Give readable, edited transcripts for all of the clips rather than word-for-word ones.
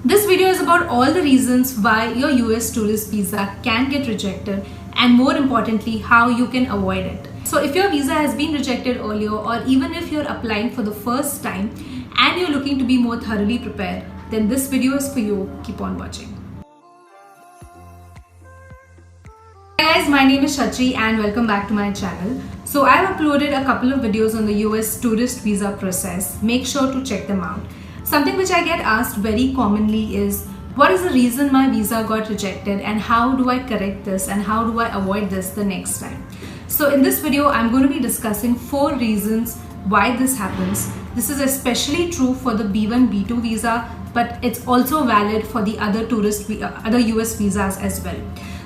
This video is about all the reasons why your US tourist visa can get rejected and more importantly, how you can avoid it. So if your visa has been rejected earlier or even if you're applying for the first time and you're looking to be more thoroughly prepared, then this video is for you. Keep on watching. Hi guys, my name is Shachi and welcome back to my channel. So I've uploaded a couple of videos on the US tourist visa process. Make sure to check them out. Something which I get asked very commonly is, what is the reason my visa got rejected and how do I correct this and how do I avoid this the next time? So in this video, I'm going to be discussing 4 reasons why this happens. This is especially true for the B1, B2 visa, but it's also valid for the other US visas as well.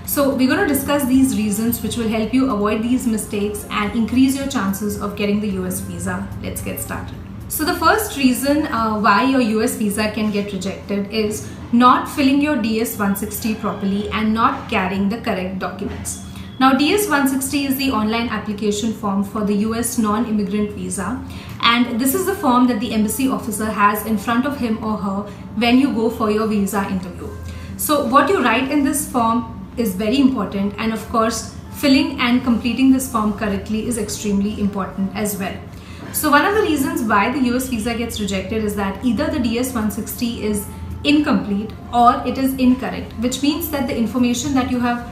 So we're going to discuss these reasons which will help you avoid these mistakes and increase your chances of getting the US visa. Let's get started. So the first reason why your US visa can get rejected is not filling your DS-160 properly and not carrying the correct documents. Now DS-160 is the online application form for the US non-immigrant visa, and this is the form that the embassy officer has in front of him or her when you go for your visa interview. So what you write in this form is very important, and of course filling and completing this form correctly is extremely important as well. So one of the reasons why the US visa gets rejected is that either the DS-160 is incomplete or it is incorrect, which means that the information that you have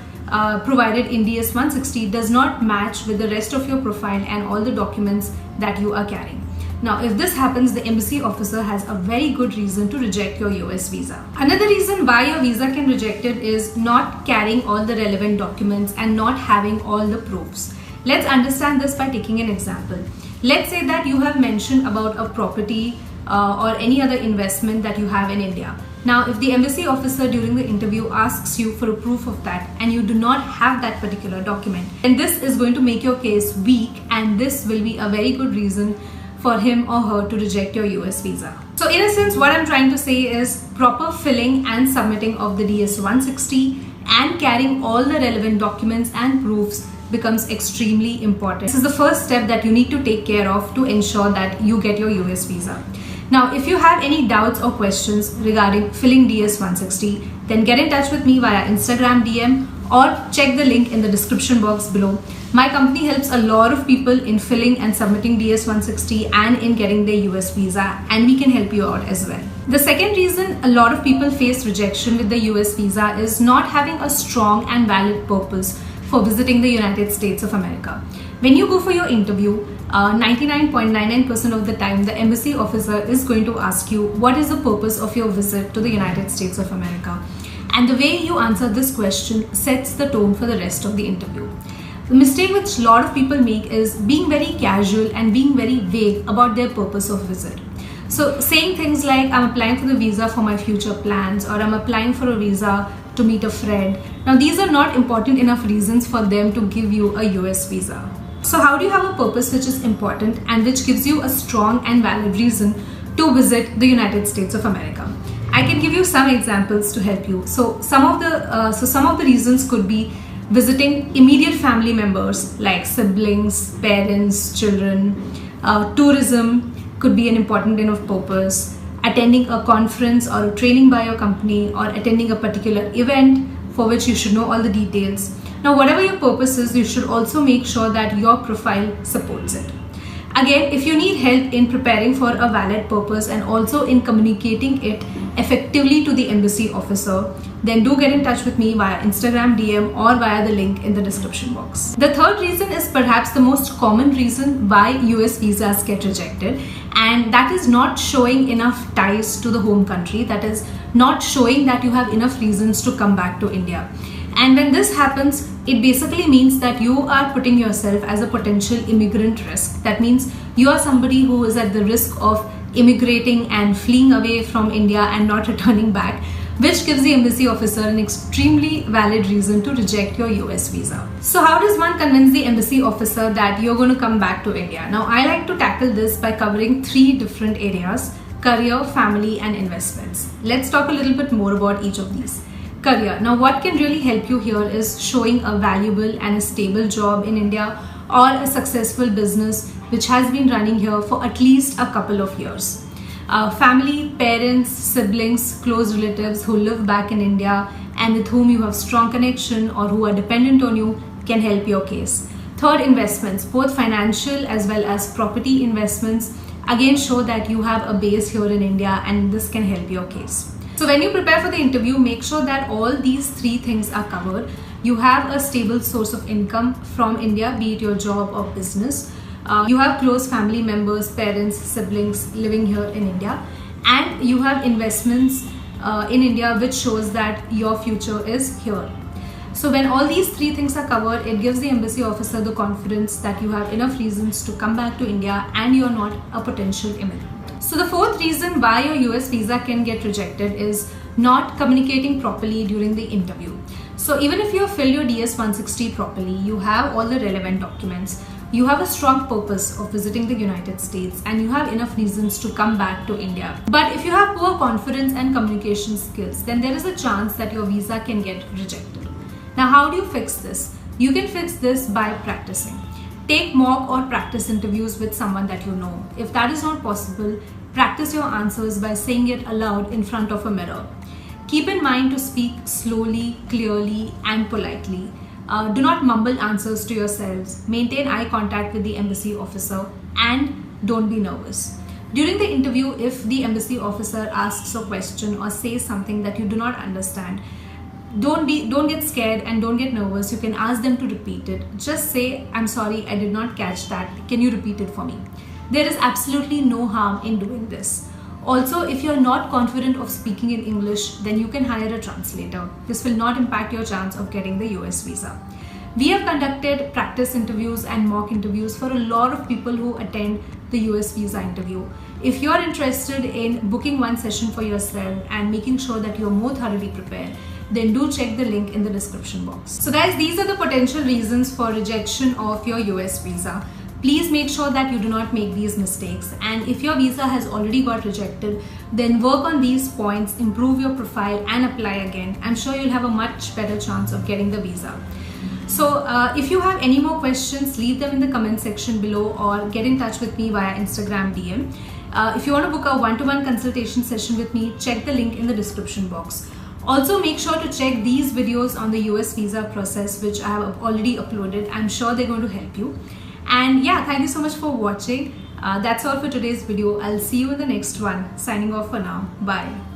provided in DS-160 does not match with the rest of your profile and all the documents that you are carrying. Now, if this happens, the embassy officer has a very good reason to reject your US visa. Another reason why your visa can be rejected is not carrying all the relevant documents and not having all the proofs. Let's understand this by taking an example. Let's say that you have mentioned about a property or any other investment that you have in India. Now, if the embassy officer during the interview asks you for a proof of that and you do not have that particular document, then this is going to make your case weak, and this will be a very good reason for him or her to reject your US visa. So in a sense, what I'm trying to say is proper filling and submitting of the DS-160 and carrying all the relevant documents and proofs becomes extremely important. This is the first step that you need to take care of to ensure that you get your US visa. Now, if you have any doubts or questions regarding filling DS-160, then get in touch with me via Instagram DM or check the link in the description box below. My company helps a lot of people in filling and submitting DS-160 and in getting their US visa, and we can help you out as well. The second reason a lot of people face rejection with the US visa is not having a strong and valid purpose for visiting the United States of America. When you go for your interview, 99.99% of the time, the embassy officer is going to ask you what is the purpose of your visit to the United States of America. And the way you answer this question sets the tone for the rest of the interview. The mistake which a lot of people make is being very casual and being very vague about their purpose of visit. So saying things like, I'm applying for the visa for my future plans, or I'm applying for a visa to meet a friend. Now these are not important enough reasons for them to give you a US visa. So how do you have a purpose which is important and which gives you a strong and valid reason to visit the United States of America? I can give you some examples to help you. So some of the reasons could be visiting immediate family members like siblings, parents, children. Tourism could be an important enough purpose. Attending a conference or a training by your company, or attending a particular event for which you should know all the details. Now, whatever your purpose is, you should also make sure that your profile supports it. Again, if you need help in preparing for a valid purpose and also in communicating it effectively to the embassy officer, then do get in touch with me via Instagram DM or via the link in the description box. The third reason is perhaps the most common reason why US visas get rejected, and that is not showing enough ties to the home country. That is not showing that you have enough reasons to come back to India. And when this happens, it basically means that you are putting yourself as a potential immigrant risk. That means you are somebody who is at the risk of immigrating and fleeing away from India and not returning back, which gives the embassy officer an extremely valid reason to reject your US visa. So how does one convince the embassy officer that you're going to come back to India? Now, I like to tackle this by covering 3 different areas: career, family, and investments. Let's talk a little bit more about each of these. Career. Now, what can really help you here is showing a valuable and a stable job in India, or a successful business which has been running here for at least a couple of years. family, parents, siblings, close relatives who live back in India and with whom you have strong connection or who are dependent on you can help your case. Third, investments, both financial as well as property investments, again show that you have a base here in India and this can help your case. So when you prepare for the interview, make sure that all these three things are covered. You have a stable source of income from India, be it your job or business. You have close family members, parents, siblings living here in India, and you have investments in India which shows that your future is here. So when all these three things are covered, it gives the embassy officer the confidence that you have enough reasons to come back to India and you're not a potential immigrant. So the fourth reason why your US visa can get rejected is not communicating properly during the interview. So even if you fill your DS-160 properly, you have all the relevant documents, you have a strong purpose of visiting the United States, and you have enough reasons to come back to India. But if you have poor confidence and communication skills, then there is a chance that your visa can get rejected. Now, how do you fix this? You can fix this by practicing. Take mock or practice interviews with someone that you know. If that is not possible, practice your answers by saying it aloud in front of a mirror. Keep in mind to speak slowly, clearly, and politely. Do not mumble answers to yourselves. Maintain eye contact with the embassy officer and don't be nervous. During the interview, if the embassy officer asks a question or says something that you do not understand, don't get scared and don't get nervous. You can ask them to repeat it. Just say, "I'm sorry, I did not catch that. Can you repeat it for me?" There is absolutely no harm in doing this. Also, if you're not confident of speaking in English, then you can hire a translator. This will not impact your chance of getting the US visa. We have conducted practice interviews and mock interviews for a lot of people who attend the US visa interview. If you're interested in booking one session for yourself and making sure that you're more thoroughly prepared, then do check the link in the description box. So guys, these are the potential reasons for rejection of your US visa. Please make sure that you do not make these mistakes, and if your visa has already got rejected, then work on these points, improve your profile and apply again. I'm sure you'll have a much better chance of getting the visa. So if you have any more questions, leave them in the comment section below or get in touch with me via Instagram DM. If you want to book a one-to-one consultation session with me, check the link in the description box. Also, make sure to check these videos on the US visa process, which I have already uploaded. I'm sure they're going to help you. And yeah, thank you so much for watching. That's all for today's video. I'll see you in the next one. Signing off for now. Bye.